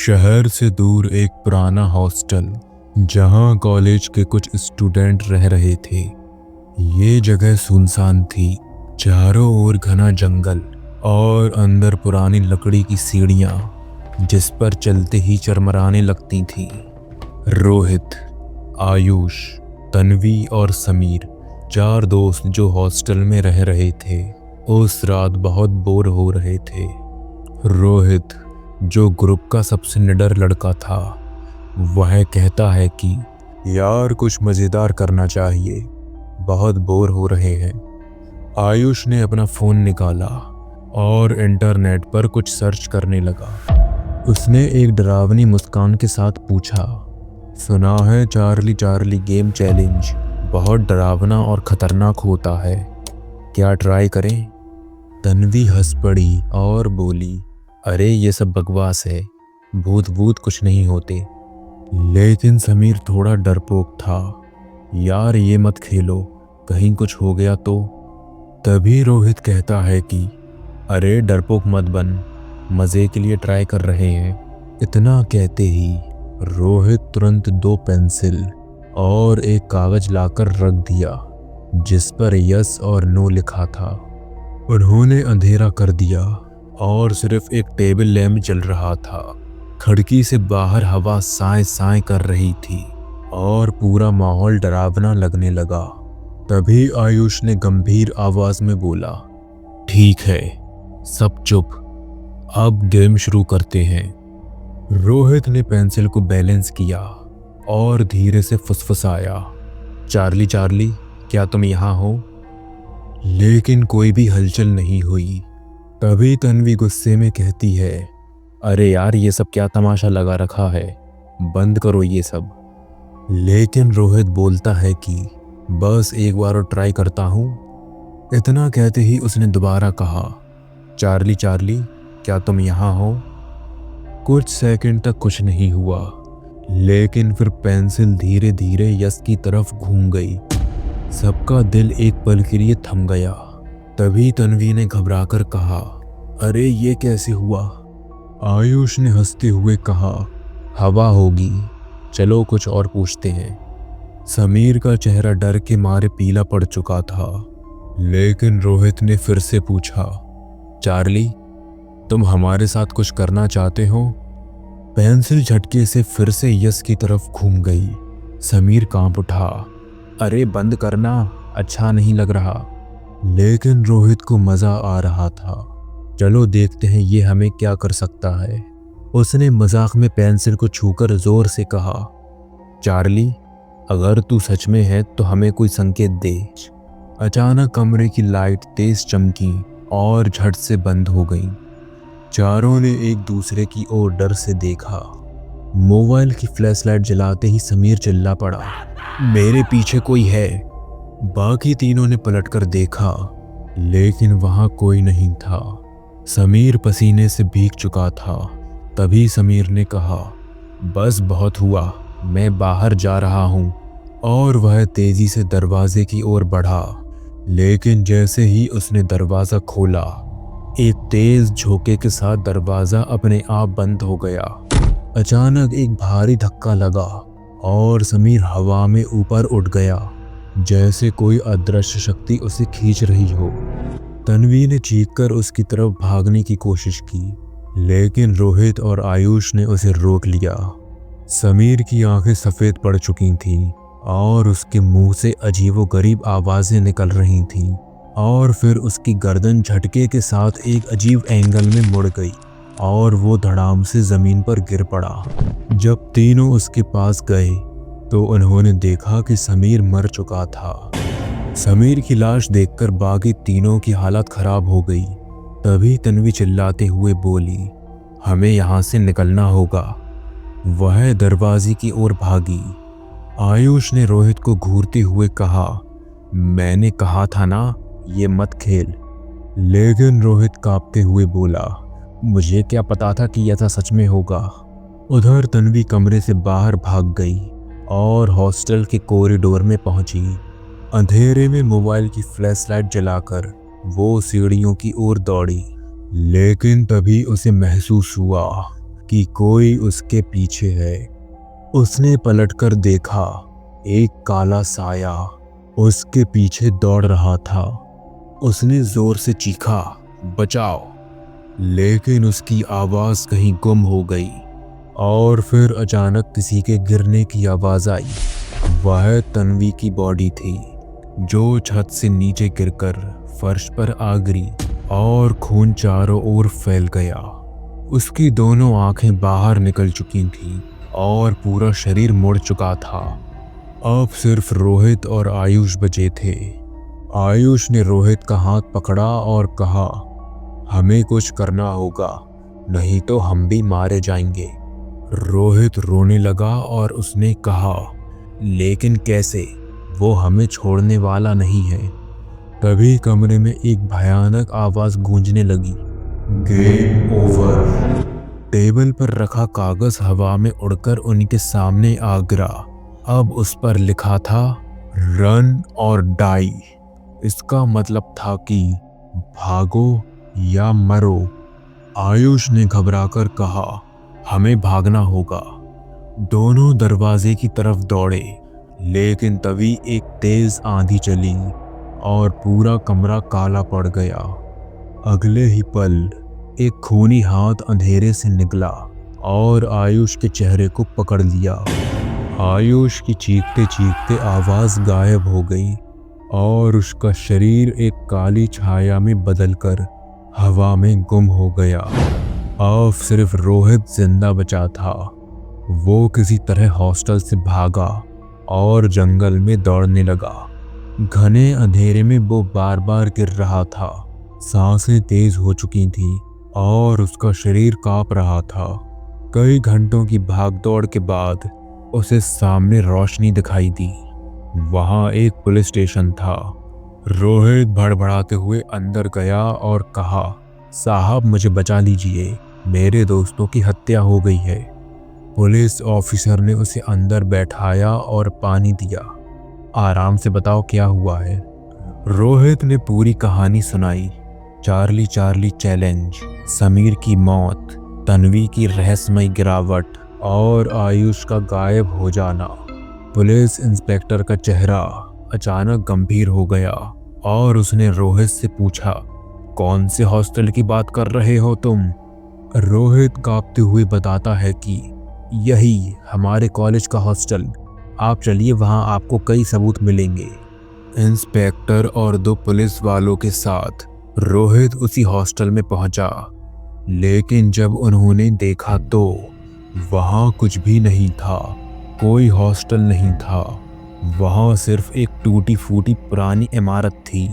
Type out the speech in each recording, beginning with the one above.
शहर से दूर एक पुराना हॉस्टल जहां कॉलेज के कुछ स्टूडेंट रह रहे थे। ये जगह सुनसान थी, चारों ओर घना जंगल और अंदर पुरानी लकड़ी की सीढ़ियां जिस पर चलते ही चरमराने लगती थीं। रोहित, आयुष, तन्वी और समीर, चार दोस्त जो हॉस्टल में रह रहे थे, उस रात बहुत बोर हो रहे थे। रोहित, जो ग्रुप का सबसे निडर लड़का था, वह कहता है कि यार कुछ मज़ेदार करना चाहिए, बहुत बोर हो रहे हैं। आयुष ने अपना फ़ोन निकाला और इंटरनेट पर कुछ सर्च करने लगा। उसने एक डरावनी मुस्कान के साथ पूछा, सुना है चार्ली चार्ली गेम चैलेंज बहुत डरावना और ख़तरनाक होता है, क्या ट्राई करें? तन्वी हंस पड़ी और बोली, अरे ये सब बकवास है, भूत भूत कुछ नहीं होते। लेकिन समीर थोड़ा डरपोक था, यार ये मत खेलो, कहीं कुछ हो गया तो। तभी रोहित कहता है कि अरे डरपोक मत बन, मज़े के लिए ट्राई कर रहे हैं। इतना कहते ही रोहित तुरंत 2 पेंसिल और एक कागज़ लाकर रख दिया जिस पर यस और नो लिखा था। उन्होंने अंधेरा कर दिया और सिर्फ एक टेबल लैंप जल रहा था। खिड़की से बाहर हवा साए साए कर रही थी और पूरा माहौल डरावना लगने लगा। तभी आयुष ने गंभीर आवाज में बोला, ठीक है, सब चुप, अब गेम शुरू करते हैं। रोहित ने पेंसिल को बैलेंस किया और धीरे से फुसफुसाया, चार्ली चार्ली क्या तुम यहाँ हो? लेकिन कोई भी हलचल नहीं हुई। तभी तन्वी गुस्से में कहती है, अरे यार ये सब क्या तमाशा लगा रखा है, बंद करो ये सब। लेकिन रोहित बोलता है कि बस एक बार और ट्राई करता हूँ। इतना कहते ही उसने दोबारा कहा, चार्ली चार्ली क्या तुम यहाँ हो? कुछ सेकंड तक कुछ नहीं हुआ, लेकिन फिर पेंसिल धीरे धीरे यस की तरफ घूम गई। सबका दिल एक पल के लिए थम गया। तभी तन्वी ने घबराकर कहा, अरे ये कैसे हुआ? आयुष ने हंसते हुए कहा, हवा होगी, चलो कुछ और पूछते हैं। समीर का चेहरा डर के मारे पीला पड़ चुका था, लेकिन रोहित ने फिर से पूछा, चार्ली तुम हमारे साथ कुछ करना चाहते हो? पेंसिल झटके से फिर से यस की तरफ घूम गई। समीर कांप उठा, अरे बंद करना, अच्छा नहीं लग रहा। लेकिन रोहित को मज़ा आ रहा था, चलो देखते हैं ये हमें क्या कर सकता है। उसने मजाक में पेंसिल को छूकर जोर से कहा, चार्ली अगर तू सच में है तो हमें कोई संकेत दे। अचानक कमरे की लाइट तेज चमकी और झट से बंद हो गई। चारों ने एक दूसरे की ओर डर से देखा। मोबाइल की फ्लैशलाइट जलाते ही समीर चिल्ला पड़ा, मेरे पीछे कोई है। बाकी तीनों ने पलटकर देखा, लेकिन वहां कोई नहीं था। समीर पसीने से भीग चुका था। तभी समीर ने कहा, बस बहुत हुआ, मैं बाहर जा रहा हूं। और वह तेजी से दरवाजे की ओर बढ़ा। लेकिन जैसे ही उसने दरवाज़ा खोला, एक तेज झोंके के साथ दरवाज़ा अपने आप बंद हो गया। अचानक एक भारी धक्का लगा और समीर हवा में ऊपर उठ गया, जैसे कोई अदृश्य शक्ति उसे खींच रही हो। तन्वी ने चीखकर उसकी तरफ भागने की कोशिश की, लेकिन रोहित और आयुष ने उसे रोक लिया। समीर की आंखें सफ़ेद पड़ चुकी थीं और उसके मुंह से अजीबोगरीब आवाज़ें निकल रही थीं। और फिर उसकी गर्दन झटके के साथ एक अजीब एंगल में मुड़ गई और वो धड़ाम से ज़मीन पर गिर पड़ा। जब तीनों उसके पास गए तो उन्होंने देखा कि समीर मर चुका था। समीर की लाश देखकर बाकी तीनों की हालत खराब हो गई। तभी तन्वी चिल्लाते हुए बोली, हमें यहाँ से निकलना होगा। वह दरवाजे की ओर भागी। आयुष ने रोहित को घूरते हुए कहा, मैंने कहा था ना ये मत खेल। लेकिन रोहित कांपते हुए बोला, मुझे क्या पता था कि ऐसा सच में होगा। उधर तन्वी कमरे से बाहर भाग गई और हॉस्टल के कॉरिडोर में पहुंची। अंधेरे में मोबाइल की फ्लैशलाइट जलाकर वो सीढ़ियों की ओर दौड़ी। लेकिन तभी उसे महसूस हुआ कि कोई उसके पीछे है। उसने पलटकर देखा, एक काला साया उसके पीछे दौड़ रहा था। उसने जोर से चीखा, बचाओ, लेकिन उसकी आवाज कहीं गुम हो गई। और फिर अचानक किसी के गिरने की आवाज आई। वह तन्वी की बॉडी थी, जो छत से नीचे गिरकर फर्श पर आ गिरी और खून चारों ओर फैल गया। उसकी दोनों आंखें बाहर निकल चुकी थीं और पूरा शरीर मुड़ चुका था। अब सिर्फ रोहित और आयुष बचे थे। आयुष ने रोहित का हाथ पकड़ा और कहा, हमें कुछ करना होगा, नहीं तो हम भी मारे जाएंगे। रोहित रोने लगा और उसने कहा, लेकिन कैसे, वो हमें छोड़ने वाला नहीं है। तभी कमरे में एक भयानक आवाज गूंजने लगी, गेम ओवर। टेबल पर रखा कागज हवा में उड़कर उनके सामने आ गिरा। अब उस पर लिखा था, रन और डाई। इसका मतलब था कि भागो या मरो। आयुष ने घबराकर कहा, हमें भागना होगा। दोनों दरवाजे की तरफ दौड़े, लेकिन तभी एक तेज आंधी चली और पूरा कमरा काला पड़ गया। अगले ही पल एक खूनी हाथ अंधेरे से निकला और आयुष के चेहरे को पकड़ लिया। आयुष की चीखते चीखते आवाज गायब हो गई और उसका शरीर एक काली छाया में बदलकर हवा में गुम हो गया। अब सिर्फ रोहित जिंदा बचा था। वो किसी तरह हॉस्टल से भागा और जंगल में दौड़ने लगा। घने अंधेरे में वो बार बार गिर रहा था, सांसें तेज हो चुकी थीं और उसका शरीर कांप रहा था। कई घंटों की भागदौड़ के बाद उसे सामने रोशनी दिखाई दी। वहां एक पुलिस स्टेशन था। रोहित भड़बड़ाते हुए अंदर गया और कहा, साहब मुझे बचा लीजिए, मेरे दोस्तों की हत्या हो गई है। पुलिस ऑफिसर ने उसे अंदर बैठाया और पानी दिया। आराम से बताओ क्या हुआ है। रोहित ने पूरी कहानी सुनाई। चार्ली चार्ली चैलेंज, समीर की मौत, तन्वी की रहस्यमय गिरावट और आयुष का गायब हो जाना। पुलिस इंस्पेक्टर का चेहरा अचानक गंभीर हो गया और उसने रोहित से पूछा, कौन से हॉस्टल की बात कर रहे हो तुम? रोहित कांपते हुए बताता है कि यही हमारे कॉलेज का हॉस्टल, आप चलिए, वहां आपको कई सबूत मिलेंगे। इंस्पेक्टर और दो पुलिस वालों के साथ रोहित उसी हॉस्टल में पहुंचा, लेकिन जब उन्होंने देखा तो वहां कुछ भी नहीं था। कोई हॉस्टल नहीं था। वहां सिर्फ एक टूटी फूटी पुरानी इमारत थी,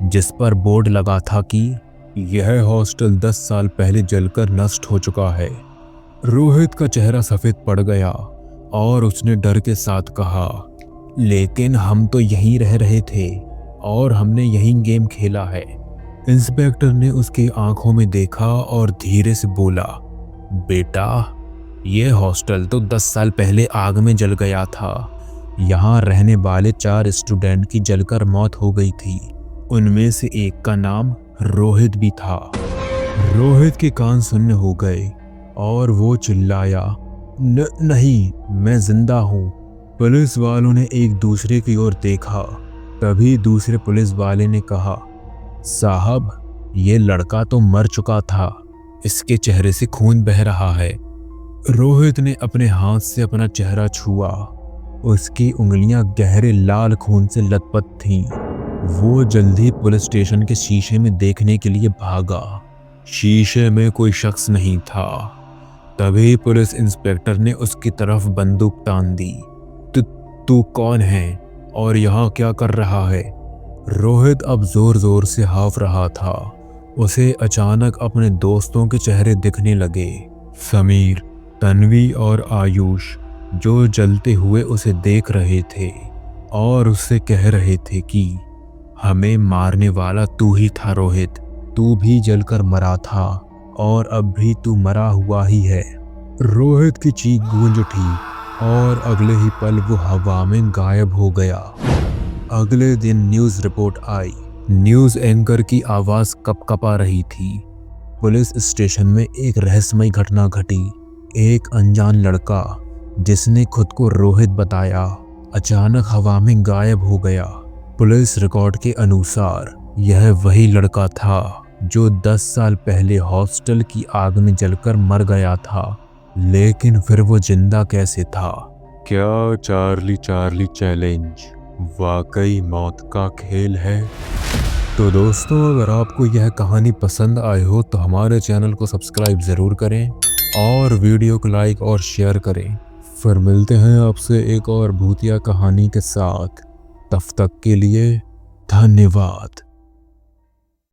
जिस पर बोर्ड लगा था कि यह हॉस्टल 10 साल पहले जलकर नष्ट हो चुका है। रोहित का चेहरा सफेद पड़ गया और उसने डर के साथ कहा, लेकिन हम तो यहीं रह रहे थे और हमने यहीं गेम खेला है। इंस्पेक्टर ने उसकी आंखों में देखा और धीरे से बोला, बेटा, यह हॉस्टल तो 10 साल पहले आग में जल गया था। यहाँ रहने वाले 4 स्टूडेंट की जलकर मौत हो गई थी। उनमें से एक का नाम रोहित भी था। रोहित के कान सुन्न हो गए और वो चिल्लाया, नहीं, मैं जिंदा हूँ। पुलिस वालों ने एक दूसरे की ओर देखा। तभी दूसरे पुलिस वाले ने कहा, साहब, ये लड़का तो मर चुका था, इसके चेहरे से खून बह रहा है। रोहित ने अपने हाथ से अपना चेहरा छुआ। उसकी उंगलियां गहरे लाल खून से लथपथ थीं। वो जल्दी पुलिस स्टेशन के शीशे में देखने के लिए भागा। शीशे में कोई शख्स नहीं था। तभी पुलिस इंस्पेक्टर ने उसकी तरफ बंदूक तान दी। तू कौन है और यहाँ क्या कर रहा है? रोहित अब जोर जोर से हाँफ रहा था। उसे अचानक अपने दोस्तों के चेहरे दिखने लगे, समीर, तन्वी और आयुष, जो जलते हुए उसे देख रहे थे और उससे कह रहे थे कि हमें मारने वाला तू ही था रोहित, तू भी जलकर मरा था और अब भी तू मरा हुआ ही है। रोहित की चीख गूंज उठी और अगले ही पल वो हवा में गायब हो गया। अगले दिन न्यूज़ रिपोर्ट आई। न्यूज़ एंकर की आवाज़ कपकपा रही थी। पुलिस स्टेशन में एक रहस्यमय घटना घटी। एक अनजान लड़का जिसने खुद को रोहित बताया अचानक हवा में गायब हो गया। पुलिस रिकॉर्ड के अनुसार यह वही लड़का था जो 10 साल पहले हॉस्टल की आग में जलकर मर गया था, लेकिन फिर वो जिंदा कैसे था? क्या चार्ली चार्ली चैलेंज वाकई मौत का खेल है? तो दोस्तों, अगर आपको यह कहानी पसंद आई हो तो हमारे चैनल को सब्सक्राइब ज़रूर करें और वीडियो को लाइक और शेयर करें। फिर मिलते हैं आपसे एक और भूतिया कहानी के साथ। तब तक के लिए धन्यवाद।